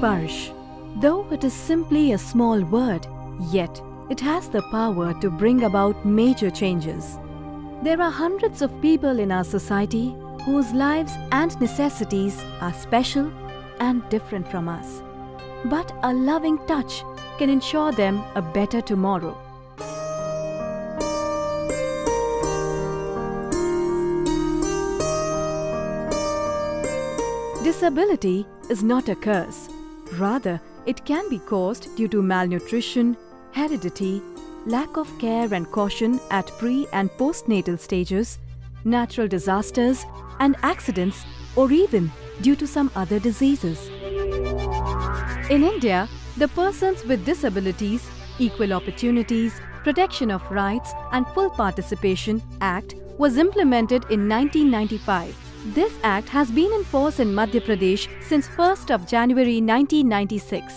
Sparsh. Though it is simply a small word, yet it has the power to bring about major changes. There are hundreds of people in our society whose lives and necessities are special and different from us. But a loving touch can ensure them a better tomorrow. Disability is not a curse. Rather, it can be caused due to malnutrition, heredity, lack of care and caution at pre- and postnatal stages, natural disasters and accidents, or even due to some other diseases. In India, the Persons with Disabilities, Equal Opportunities, Protection of Rights and Full Participation Act was implemented in 1995. This act has been in force in Madhya Pradesh since 1st of January 1996.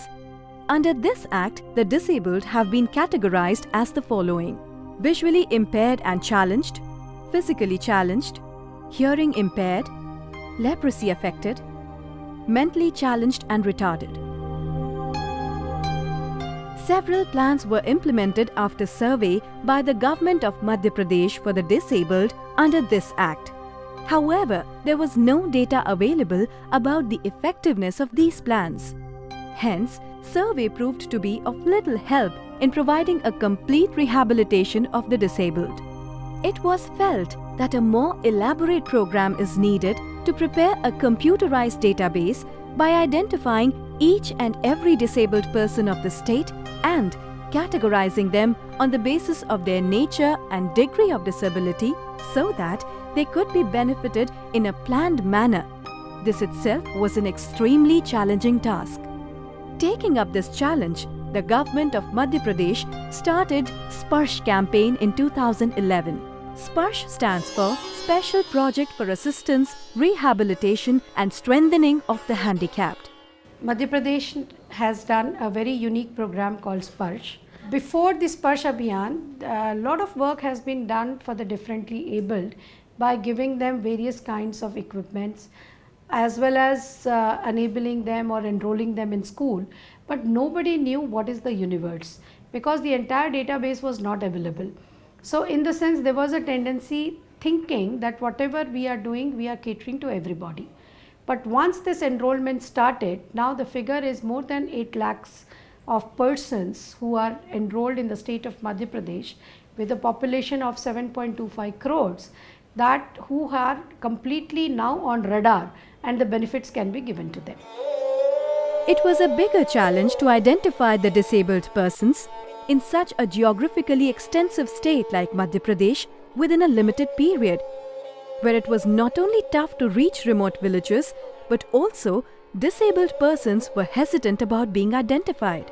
Under this act, the disabled have been categorized as the following: visually impaired and challenged, physically challenged, hearing impaired, leprosy affected, mentally challenged and retarded. Several plans were implemented after survey by the government of Madhya Pradesh for the disabled under this act. However, there was no data available about the effectiveness of these plans. Hence, survey proved to be of little help in providing a complete rehabilitation of the disabled. It was felt that a more elaborate program is needed to prepare a computerized database by identifying each and every disabled person of the state and categorizing them on the basis of their nature and degree of disability so that they could be benefited in a planned manner. This itself was an extremely challenging task. Taking up this challenge, the government of Madhya Pradesh started Sparsh campaign in 2011. Sparsh stands for Special Project for Assistance, Rehabilitation and Strengthening of the Handicapped. Madhya Pradesh has done a very unique program called Sparsh. Before the Sparsh Abhiyan, a lot of work has been done for the differently abled by giving them various kinds of equipments as well as enabling them or enrolling them in school. But nobody knew what is the universe because the entire database was not available. So in the sense, there was a tendency thinking that whatever we are doing, we are catering to everybody. But once this enrollment started, now the figure is more than 8 lakhs of persons who are enrolled in the state of Madhya Pradesh with a population of 7.25 crores that who are completely now on radar and the benefits can be given to them. It was a bigger challenge to identify the disabled persons in such a geographically extensive state like Madhya Pradesh within a limited period, where it was not only tough to reach remote villages, but also disabled persons were hesitant about being identified.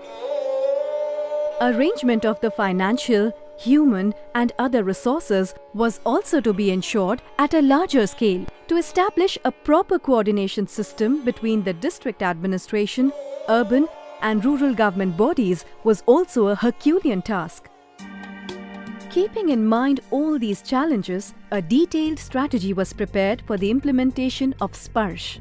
Arrangement of the financial, human and other resources was also to be ensured at a larger scale. To establish a proper coordination system between the district administration, urban and rural government bodies was also a Herculean task. Keeping in mind all these challenges, a detailed strategy was prepared for the implementation of Sparsh.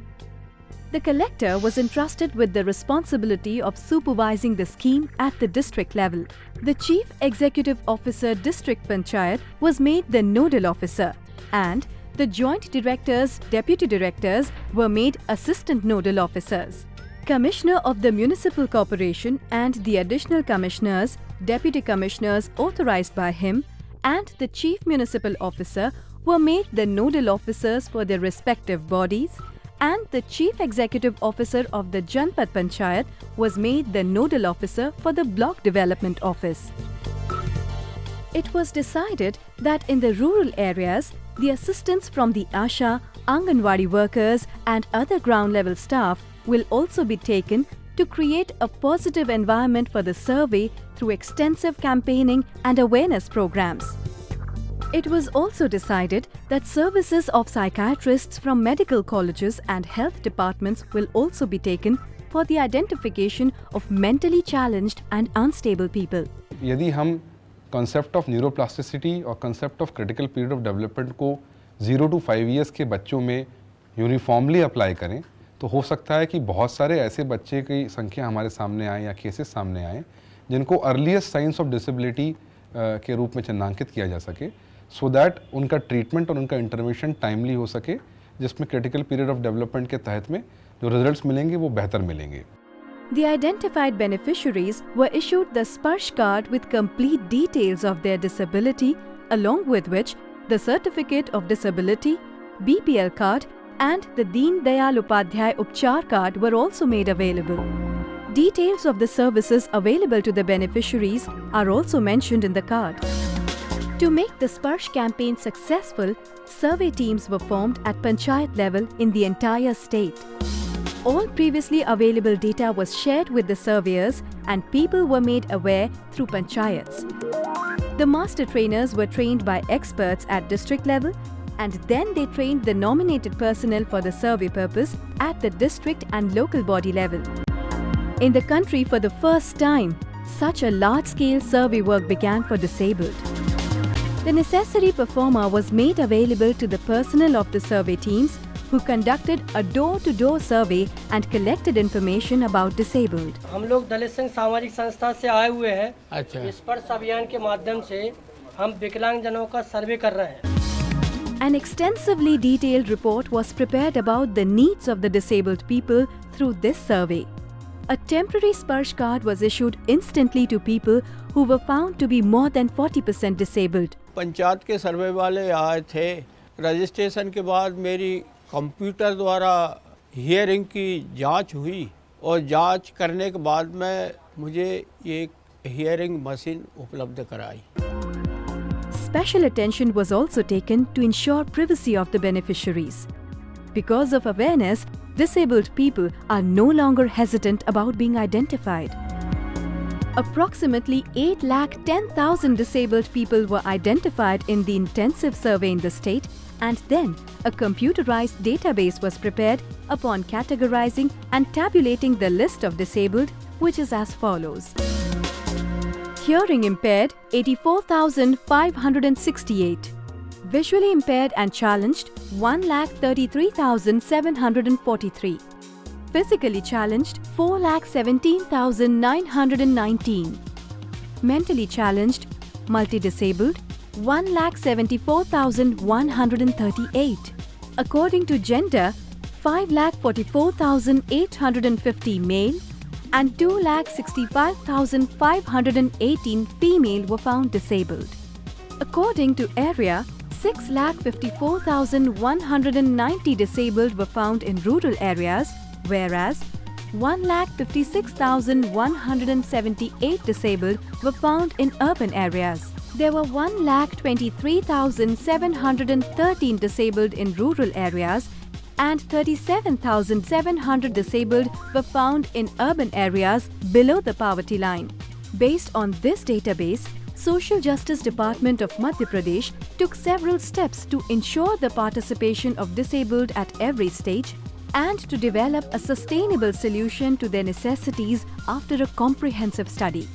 The collector was entrusted with the responsibility of supervising the scheme at the district level. The Chief Executive Officer District Panchayat was made the nodal officer, and the Joint Directors, Deputy Directors were made Assistant Nodal Officers. Commissioner of the Municipal Corporation and the Additional Commissioners, Deputy Commissioners authorized by him, and the Chief Municipal Officer were made the nodal officers for their respective bodies, and the Chief Executive Officer of the Janpad Panchayat was made the nodal officer for the Block Development Office. It was decided that in the rural areas, the assistance from the Asha, Anganwadi workers and other ground level staff will also be taken to create a positive environment for the survey through extensive campaigning and awareness programs. It was also decided that services of psychiatrists from medical colleges and health departments will also be taken for the identification of mentally challenged and unstable people. यदि हम concept of neuroplasticity और concept of critical period of development को 0 to 5 years के बच्चों में uniformly apply करें तो हो सकता है कि बहुत सारे ऐसे बच्चे की संख्या हमारे सामने आए या केसेस सामने आए जिनको अर्लीस्ट साइंस ऑफ डिसेबिलिटी के रूप में चिन्हांकित किया जा सके, सो दैट उनका ट्रीटमेंट और उनका इंटरवेंशन टाइमली हो सके, जिसमें क्रिटिकल पीरियड ऑफ डेवलपमेंट के तहत में जो रिजल्ट्स मिलेंगे वो बेहतर मिलेंगे। The identified beneficiaries were issued the Sparsh card with complete details of their disability, along with which the Certificate of Disability, BPL card and the Deen Dayal Upadhyay Upchar card were also made available. Details of the services available to the beneficiaries are also mentioned in the card. To make the Sparsh campaign successful, survey teams were formed at Panchayat level in the entire state. All previously available data was shared with the surveyors and people were made aware through panchayats. The master trainers were trained by experts at district level and then they trained the nominated personnel for the survey purpose at the district and local body level. In the country for the first time, such a large-scale survey work began for disabled. The necessary performer was made available to the personnel of the survey teams who conducted a door-to-door survey and collected information about disabled. हम लोग दलित संघ सामाजिक संस्था से आए हुए हैं। अच्छा। स्पर्श अभियान के माध्यम से हम विकलांगजनों का सर्वे कर रहे हैं। An extensively detailed report was prepared about the needs of the disabled people through this survey. A temporary Sparsh card was issued instantly to people who were found to be more than 40% disabled. Panchayat के सर्वे वाले आए थे। Registration के बाद मेरी computer द्वारा hearing की जांच हुई और जांच करने के बाद में मुझे ये हियरिंग मशीन उपलब्ध कराई। Special attention was also taken to ensure privacy of the beneficiaries. Because of awareness, disabled people are no longer hesitant about being identified. Approximately 8,10,000 disabled people were identified in the intensive survey in the state, and then a computerized database was prepared upon categorizing and tabulating the list of disabled, which is as follows. Hearing impaired 84,568, visually impaired and challenged 1,33,743, physically challenged 4,17,919, mentally challenged, multi-disabled 1,74,138. According to gender, 5,44,850 male and 2,65,518 female were found disabled. According to area, 6,54,190 disabled were found in rural areas, whereas 1,56,178 disabled were found in urban areas. There were 1,23,713 disabled in rural areas and 37,700 disabled were found in urban areas below the poverty line. Based on this database, Social Justice Department of Madhya Pradesh took several steps to ensure the participation of disabled at every stage and to develop a sustainable solution to their necessities after a comprehensive study.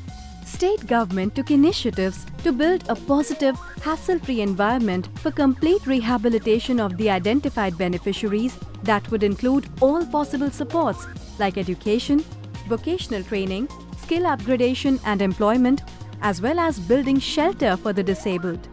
State government took initiatives to build a positive, hassle-free environment for complete rehabilitation of the identified beneficiaries that would include all possible supports like education, vocational training, skill upgradation and employment, as well as building shelter for the disabled.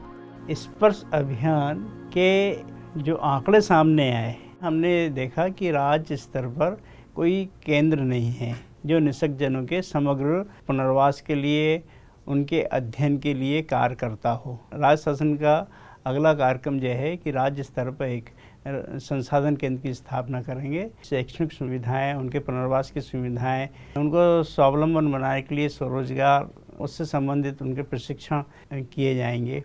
स्पर्श अभियान के जो आंकड़े सामने आए, हमने देखा कि राज्य स्तर पर कोई केंद्र नहीं है जो निःशक्तजनों के समग्र पुनर्वास के लिए, उनके अध्ययन के लिए कार्य करता हो। राज्य शासन का अगला कार्यक्रम यह है कि राज्य स्तर पर एक संसाधन केंद्र की स्थापना करेंगे। शैक्षणिक सुविधाएं, उनके पुनर्वास की सुविधाएं, उनको स्वावलंबन बनाने के लिए स्वरोजगार, उससे संबंधित उनके प्रशिक्षण किए जाएंगे।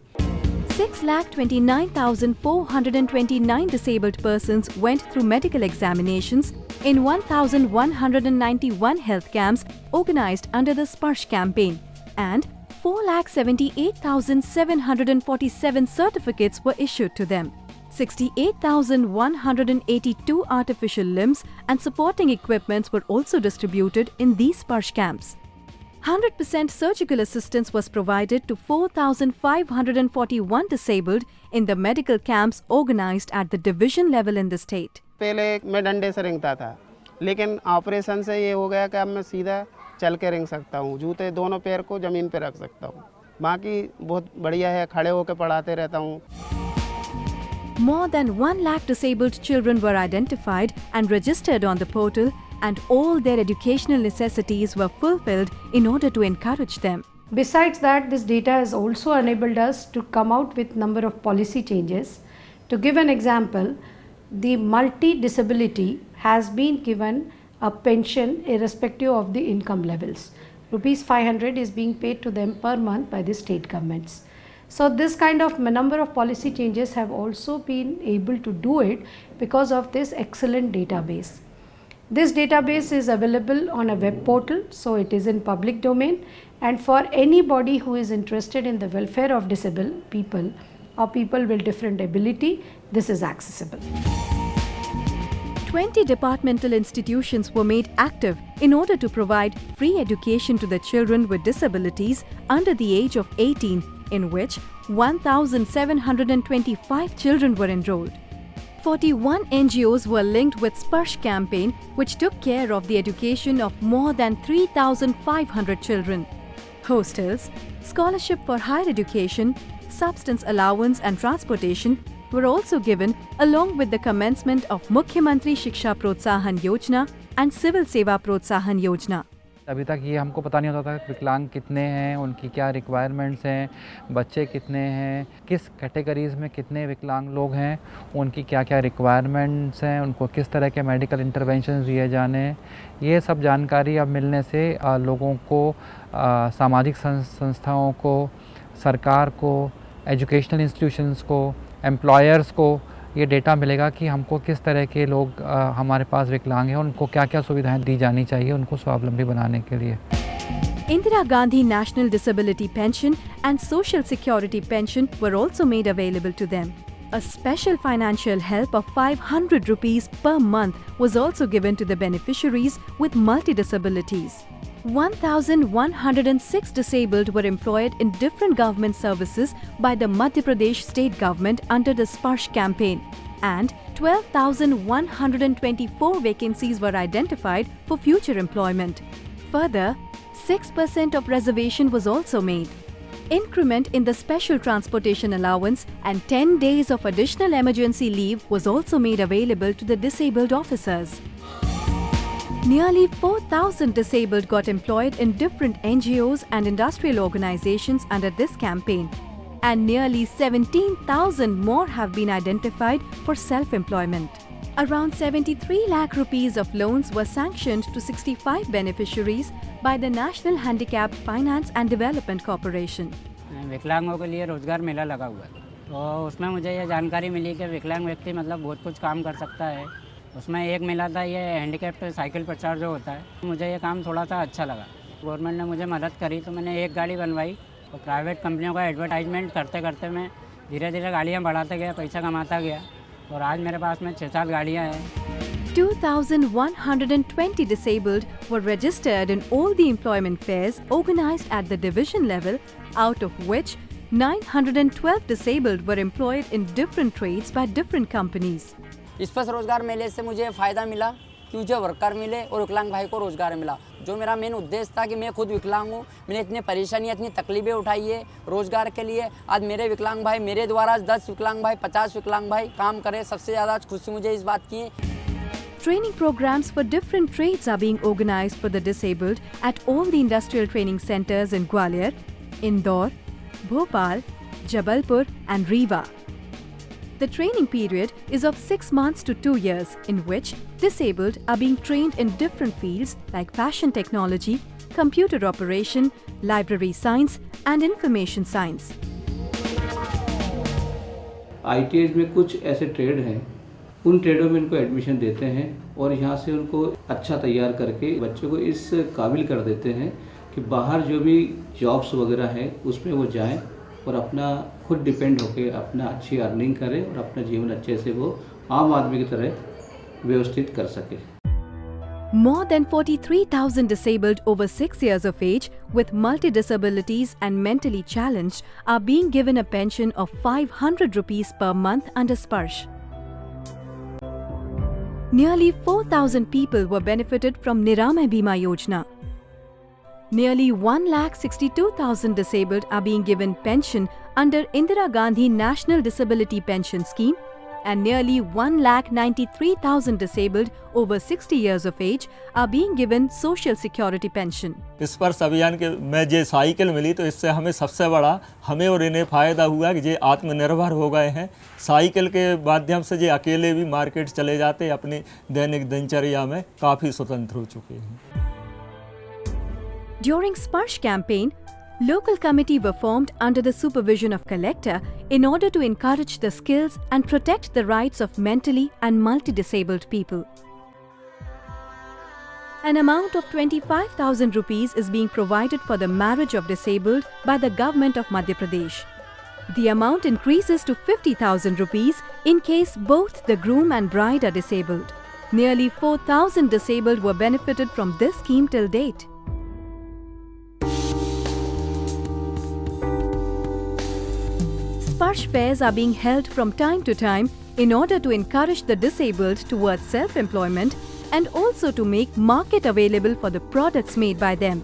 6,29,429 disabled persons went through medical examinations in 1,191 health camps organized under the Sparsh campaign, and 4,78,747 certificates were issued to them. 68,182 artificial limbs and supporting equipments were also distributed in these Sparsh camps. 100% surgical assistance was provided to 4,541 disabled in the medical camps organized at the division level in the state. पहले मैं डंडे से रेंगता था, लेकिन operation से ये हो गया कि अब मैं सीधा चल के रेंग सकता हूँ, जूते दोनों पैर को ज़मीन पे रख सकता हूँ। बाकी बहुत बढ़िया है, खड़े होकर पढ़ाते रहता हूँ। More than 1 lakh disabled children were identified and registered on the portal, and all their educational necessities were fulfilled in order to encourage them. Besides that, this data has also enabled us to come out with number of policy changes. To give an example, the multi-disability has been given a pension irrespective of the income levels. Rupees 500 is being paid to them per month by the state governments. So this kind of number of policy changes have also been able to do it because of this excellent database. This database is available on a web portal, so it is in public domain, and for anybody who is interested in the welfare of disabled people or people with different ability, this is accessible. 20 departmental institutions were made active in order to provide free education to the children with disabilities under the age of 18, in which 1,725 children were enrolled. 41 NGOs were linked with Sparsh campaign, which took care of the education of more than 3,500 children. Hostels, scholarship for higher education, substance allowance and transportation were also given, along with the commencement of Mukhyamantri Shiksha Protsahan Yojana and Civil Seva Protsahan Yojana. अभी तक ये हमको पता नहीं होता था कि विकलांग कितने हैं, उनकी क्या रिक्वायरमेंट्स हैं, बच्चे कितने हैं, किस कैटेगरीज़ में कितने विकलांग लोग हैं, उनकी क्या क्या रिक्वायरमेंट्स हैं, उनको किस तरह के मेडिकल इंटरवेंशन दिए जाने हैं। ये सब जानकारी अब मिलने से लोगों को, सामाजिक संस्थाओं को, सरकार को, एजुकेशनल इंस्टीट्यूशंस को, एम्प्लॉयर्स को ये डेटा मिलेगा कि हमको किस तरह के लोग हमारे पास विकलांग हैं, उनको क्या क्या सुविधाएं दी जानी चाहिए उनको स्वावलंबी बनाने के लिए। Indira Gandhi National Disability Pension and Social Security Pension were also made available to them. A special financial help of 500 rupees per month was also given to the beneficiaries with multi-disabilities. 1,106 disabled were employed in different government services by the Madhya Pradesh state government under the Sparsh campaign, and 12,124 vacancies were identified for future employment. Further, 6% of reservation was also made. Increment in the special transportation allowance and 10 days of additional emergency leave was also made available to the disabled officers. Nearly 4,000 disabled got employed in different NGOs and industrial organizations under this campaign, and nearly 17,000 more have been identified for self-employment. Around 73 lakh rupees of loans were sanctioned to 65 beneficiaries by the National Handicapped Finance and Development Corporation. विकलांगों के लिए रोजगार मेला लगा हुआ है, तो उसमें मुझे ये जानकारी मिली कि विकलांग व्यक्ति मतलब बहुत कुछ काम कर सकता है। उसमें एक मिला था ये हैंडीकैप्ड साइकिल प्रचार जो होता है, मुझे ये काम थोड़ा सा अच्छा लगा। गवर्नमेंट ने मुझे मदद करी तो मैंने एक गाड़ी बनवाई, और प्राइवेट कंपनियों का एडवर्टाइजमेंट करते करते मैं धीरे धीरे गाड़ियाँ बढ़ाते गया, पैसा कमाता गया, और आज मेरे पास में 6-7 गाड़ियाँ हैं। 2,120 disabled were registered in all the employment fairs organized at the division level, out of which 912 disabled were employed in different trades by different companies. स्पर्श रोजगार मेले से मुझे फ़ायदा मिला कि मुझे वर्कर मिले और विकलांग भाई को रोजगार मिला। जो मेरा मेन उद्देश्य था कि मैं खुद विकलांग हूँ, मैंने इतनी परेशानियाँ, इतनी तकलीफ़ें उठाई है रोजगार के लिए। आज मेरे विकलांग भाई, मेरे द्वारा 10 विकलांग भाई, 50 विकलांग भाई काम करें, सबसे ज़्यादा खुशी मुझे इस बात की है। Training programs for different trades are being organized for the disabled at all the industrial training centers in Gwalior, Indore, Bhopal, Jabalpur and Rewa. The training period is of 6 months to 2 years, in which disabled are being trained in different fields like fashion technology, computer operation, library science and information science. ITIs में कुछ ऐसे trade हैं, उन ट्रेडों में इनको admission देते हैं और यहाँ से उनको अच्छा तैयार करके बच्चों को इस काबिल कर देते हैं कि बाहर जो भी जॉब्स वगैरह है उसमें वो जाएं और अपना खुद डिपेंड होकर अपना अच्छी अर्निंग करें और अपना जीवन अच्छे से वो आम आदमी की तरह व्यवस्थित कर सके। More than 43,000 disabled over 6 years of age with multi-disabilities and mentally challenged are being given a pension of 500 rupees per month under Sparsh. nearly 4,000 people were benefited from Niramay Bima Yojana. Nearly 1,62,000 disabled are being given pension under Indira Gandhi National Disability Pension Scheme, and nearly 1,93,000 disabled over 60 years of age are being given Social Security pension. स्पर्श अभियान के में जो cycle मिली तो इससे हमें सबसे बड़ा हमें और इन्हें फ़ायदा हुआ कि ये आत्मनिर्भर हो गए हैं। साइकिल के माध्यम से ये अकेले भी मार्केट चले जाते अपनी दैनिक दिनचर्या में काफ़ी स्वतंत्र हो चुके हैं। During Sparsh campaign, local committee were formed under the supervision of collector in order to encourage the skills and protect the rights of mentally and multi-disabled people. An amount of 25,000 rupees is being provided for the marriage of disabled by the government of Madhya Pradesh. The amount increases to 50,000 rupees in case both the groom and bride are disabled. Nearly 4,000 disabled were benefited from this scheme till date. Sparsh fairs are being held from time to time in order to encourage the disabled towards self-employment and also to make market available for the products made by them.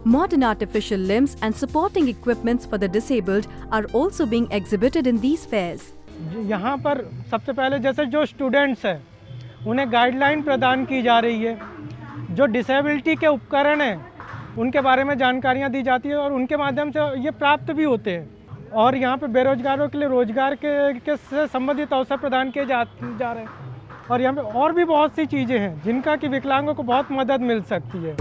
Modern artificial limbs and supporting equipments for the disabled are also being exhibited in these fairs. यहाँ पर सबसे पहले जैसे जो students हैं उन्हें guideline प्रदान की जा रही है, जो डिसेबिलिटी के उपकरण हैं उनके बारे में जानकारियाँ दी जाती है और उनके माध्यम से ये प्राप्त भी होते हैं और यहाँ पे बेरोजगारों के लिए रोजगार के से संबंधित अवसर प्रदान किए जा रहे हैं और यहाँ पे और भी बहुत सी चीज़ें हैं जिनका कि विकलांगों को बहुत मदद मिल सकती है।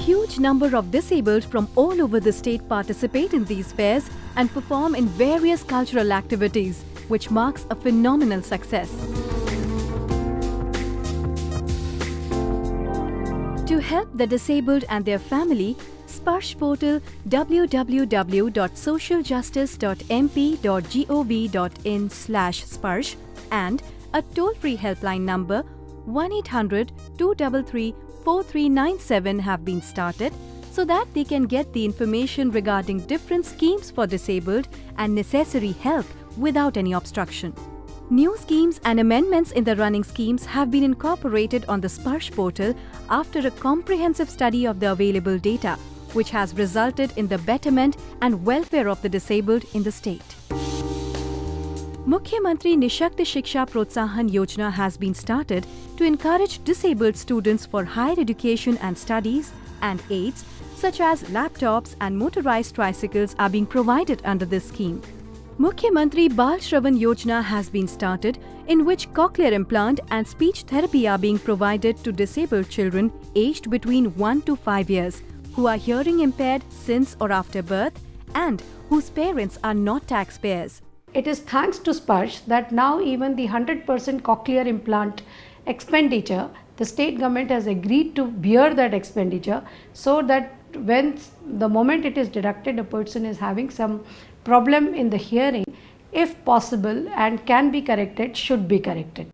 Huge number of disabled from all over the state participate in these fairs and perform in various cultural activities, which marks a phenomenal success. To help the disabled and their family, Sparsh portal www.socialjustice.mp.gov.in/Sparsh and a toll-free helpline number 1-800-233-4397 have been started so that they can get the information regarding different schemes for disabled and necessary help without any obstruction. New schemes and amendments in the running schemes have been incorporated on the Sparsh portal after a comprehensive study of the available data, which has resulted in the betterment and welfare of the disabled in the state. Mukhyamantri Nishakti Shiksha Protsahan Yojana has been started to encourage disabled students for higher education and studies, and aids such as laptops and motorized tricycles are being provided under this scheme. Mukhyamantri Bal Shravan Yojana has been started, in which cochlear implant and speech therapy are being provided to disabled children aged between 1 to 5 years who are hearing impaired since or after birth and whose parents are not taxpayers. It is thanks to Sparsh that now even the 100% cochlear implant expenditure, the state government has agreed to bear that expenditure so that when the moment it is deducted, a person is having some problem in the hearing, if possible and can be corrected, should be corrected.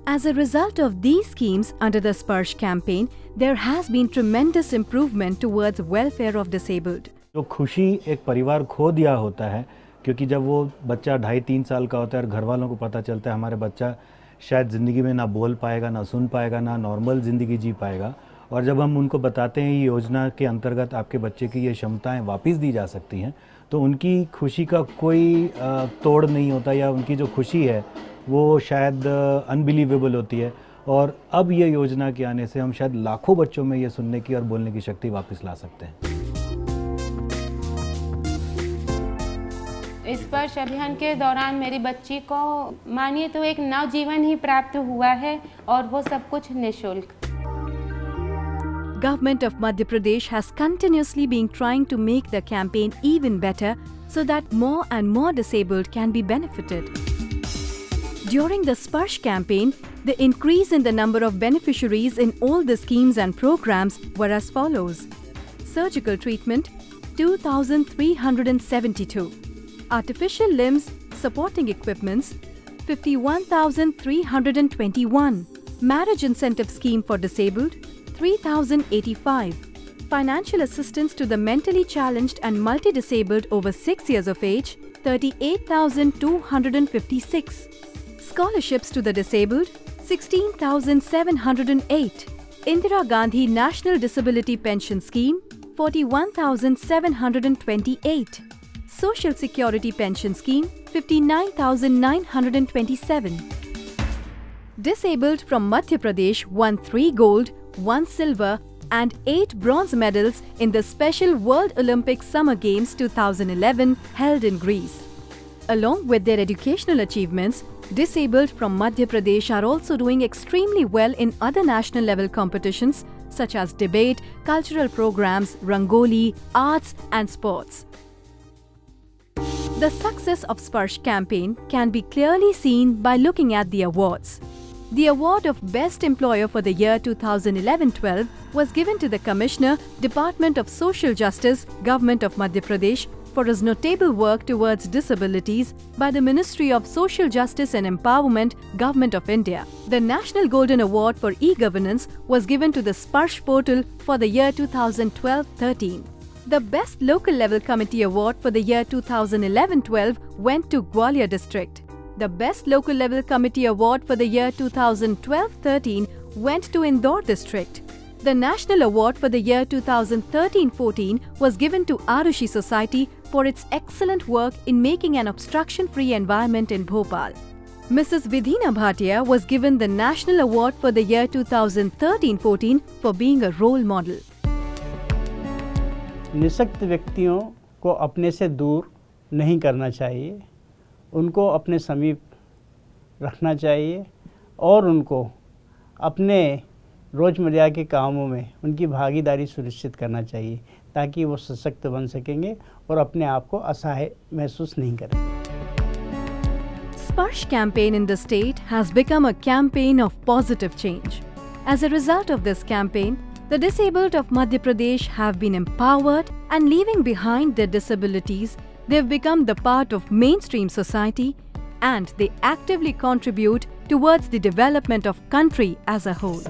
As a result of these schemes under the Sparsh campaign, there has been tremendous improvement towards welfare of disabled. जो खुशी एक परिवार खो दिया होता है, क्योंकि जब वो बच्चा 2.5-3 साल का होता है और घर वालों को पता चलता है हमारे बच्चा शायद ज़िंदगी में ना बोल पाएगा, ना सुन पाएगा, ना नॉर्मल ज़िंदगी जी पाएगा, और जब हम उनको बताते हैं ये योजना के अंतर्गत आपके बच्चे की ये क्षमताएं वापस दी जा सकती हैं, तो उनकी खुशी का कोई तोड़ नहीं होता, या उनकी जो खुशी है वो शायद अनबिलीवेबल होती है। और अब ये योजना के आने से हम शायद लाखों बच्चों में ये सुनने की और बोलने की शक्ति वापस ला सकते हैं। इस स्पर्श अभियान के दौरान मेरी बच्ची को मानिए तो एक नवजीवन ही प्राप्त हुआ है और वो सब कुछ निःशुल्क। Government of Madhya Pradesh has continuously been trying to make the campaign even better so that more and more disabled can be benefited. During the Sparsh campaign, the increase in the number of beneficiaries in all the schemes and programs were as follows. Surgical treatment, 2,372. Artificial limbs, supporting equipments, 51,321. Marriage incentive scheme for disabled, 3,085. Financial assistance to the mentally challenged and multi-disabled over 6 years of age, 38,256. Scholarships to the disabled, 16,708. Indira Gandhi National Disability Pension Scheme, 41,728. Social Security Pension Scheme, 59,927. Disabled from Madhya Pradesh won 3 gold, 1 silver and 8 bronze medals in the Special World Olympic Summer Games 2011 held in Greece. Along with their educational achievements, disabled from Madhya Pradesh are also doing extremely well in other national level competitions such as debate, cultural programs, rangoli, arts and sports. The success of Sparsh campaign can be clearly seen by looking at the awards. The award of Best Employer for the year 2011-12 was given to the Commissioner, Department of Social Justice, Government of Madhya Pradesh for his notable work towards disabilities by the Ministry of Social Justice and Empowerment, Government of India. The National Golden Award for E-Governance was given to the Sparsh portal for the year 2012-13. The Best Local Level Committee Award for the year 2011-12 went to Gwalior District. The Best Local Level Committee Award for the year 2012-13 went to Indore District. The National Award for the year 2013-14 was given to Arushi Society for its excellent work in making an obstruction-free environment in Bhopal. Mrs. Vidhina Bhatia was given the National Award for the year 2013-14 for being a role model. निशक्त व्यक्तियों को अपने से दूर नहीं करना चाहिए, उनको अपने समीप रखना चाहिए और उनको अपने रोज़मर्रा के कामों में उनकी भागीदारी सुनिश्चित करना चाहिए ताकि वो सशक्त बन सकेंगे और अपने आप को असहाय महसूस नहीं करें. Sparsh campaign in the state has become a campaign of positive change. As a result of this campaign, the disabled of Madhya Pradesh have been empowered and leaving behind their disabilities, they have become the part of mainstream society and they actively contribute towards the development of country as a whole.